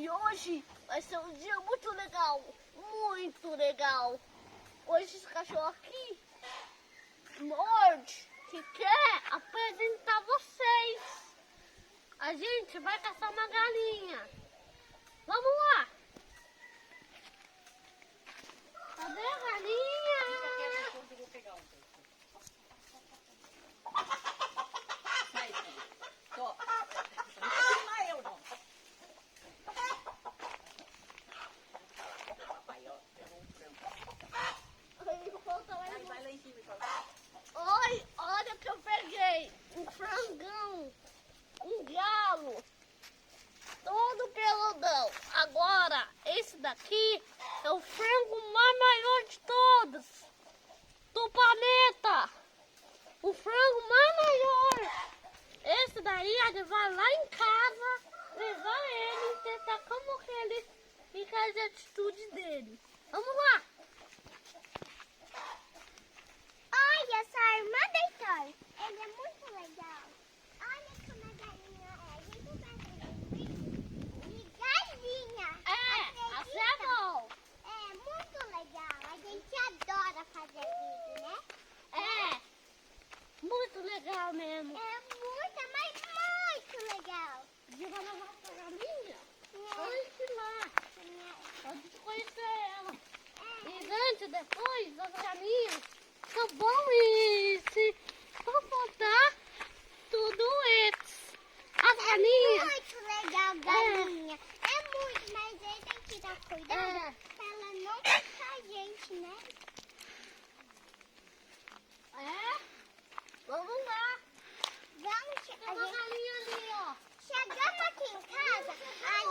E hoje vai ser um dia muito legal, muito legal. Hoje esse cachorro aqui, Morde, que quer apresentar vocês. A gente vai caçar uma galinha. Vamos lá. Cadê a galinha? Sai, filho. Tô. Não filma eu, não. Papai, ó, pegou um frango. Vai lá em cima e fala. Oi, olha o que eu peguei. Um frangão, um galo, todo peludão. Agora, esse daqui é o frango mais maior de todos do planeta. O frango mais maior. Esse daí a gente vai lá em casa, levar ele e tentar como que ele fica as atitudes dele. Vamos lá. Olha, sua irmã deitou. Ele é muito legal. Olha como a galinha é. A gente vai fazer vídeo de galinha. Assim é bom. É muito legal. A gente adora fazer vídeo, né? Muito legal mesmo. É muito, mas muito legal. E vai levar essa galinha? Antes lá. Pode conhecer ela. E antes, depois, as galinhas são bom e se for contar tudo eles. As galinhas. Muito legal, galinha. É muito, mas aí tem que dar cuidado pra ela não picar a gente, né? Vamos lá. Vamos, Tem uma galinha ali, ó. chegamos aqui em casa, a